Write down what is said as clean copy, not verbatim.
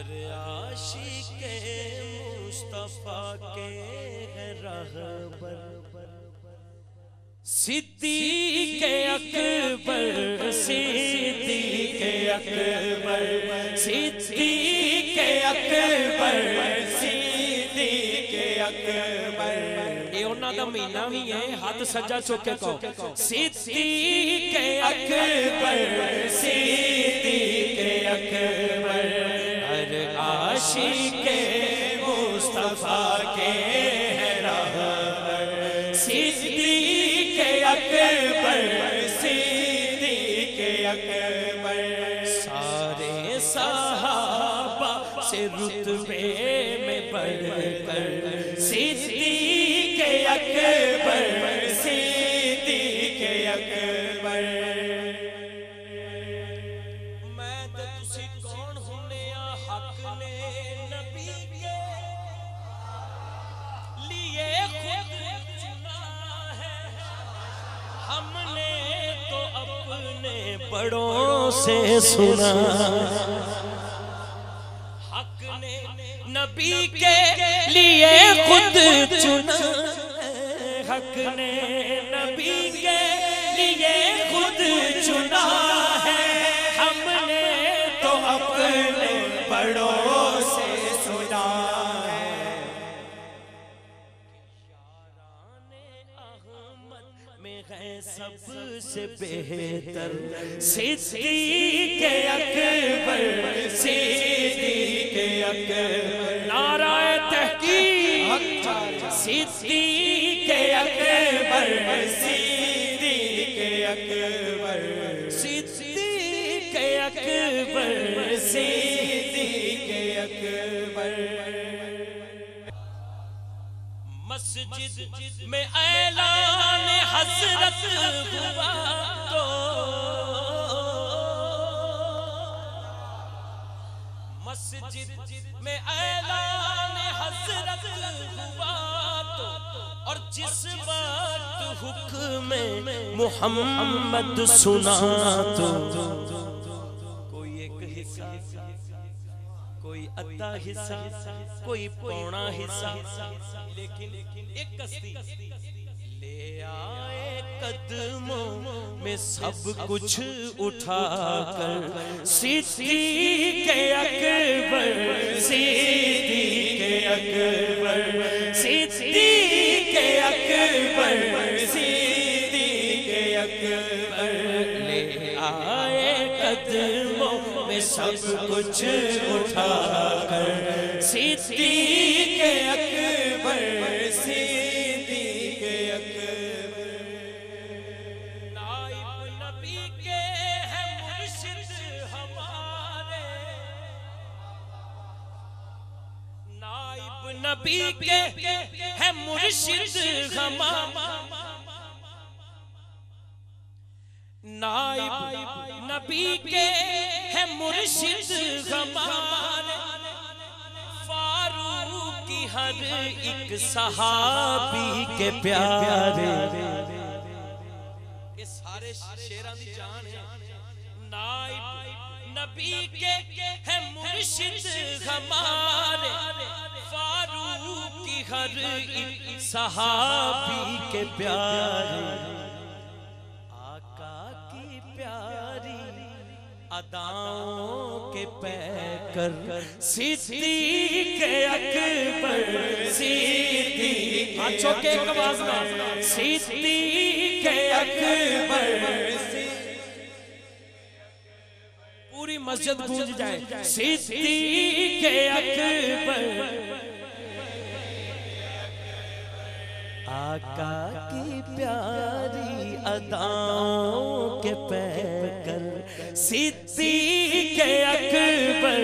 आशिक़े मुस्तफ़ा के रहबर सिद्दीक़े अकबर सिद्दीक़े अकबर सिद्दीक़े अकबर सिद्दीक़े अकबर। ये उन्हां दा महीना भी है, हाथ सज्जा चुक के कहो सिद्दीक़े अकबर सिद्दीक़े अकबर। हर आशिक़े मुस्तफ़ा के रहबर सिद्दीक़े अकबर सिद्दीक़े अकबर। सारे सहाबा से रुतबे में बढ़कर सिद्दीक़े अकबर सिद्दीक़े अकबर। मैं ते तुसी कौन हुने आ, हक ने नबी के लिए खुद चुना है, हमने तो अपने बड़ों से सुना। हक ने नबी के लिए खुद चुना, हक ने नबी के लिए खुद चुना है, हमने तो अपने बड़ों से सुना है। में है सबसे बेहतर सिद्दीक़े अकबर सिद्दीक़े अकबर। नाराए तहकीक सिद्दीक़े अकबर सिद्दीक़े अकबर सिद्दीक़े अकबर सिद्दीक़े अकबर। मस्जिद में ऐलान हज़रत हुआ तो मस्जिद में ऐलान हज़रत हुआ तो, और जिस वक्त हुक्म मुहम्मद सुना तो कोई एक हिस्सा, कोई अद्धा हिस्सा, कोई पौना हिस्सा, लेकिन एक कश्ती ले आए कदमों में सब कुछ उठाकर सिद्दीक़े अकबर सिद्दीक़े अकबर सिद्दीक़े अकबर सिद्दीक़े अकबर। ले आए कदमों में सब कुछ उठाकर सिद्दीक़े अकबर सिद्दीक़े अकबर। नाइब नबी के हैं मुर्शिद हमारे, नाइब नबी के हैं मुर्शिद हमारे, नाइब नबी के है मुर्शिद हमारे। फारूकी हर एक सहाबी के प्यारे, ये सारे शेरां दी जान है। नाइब नबी के है मुर्शिद हमारे, फारूकी हर एक सहाबी के प्यारे। अदाओं के पैकर सिद्दीक़े अकबर सिद्दीक़े आंखों के आवाज में सिद्दीक़े अकबर। पूरी मस्जिद गूंज जाए सिद्दीक़े अकबर। आका की प्यारी अदाओं के पैकर सिद्दीक़े अकबर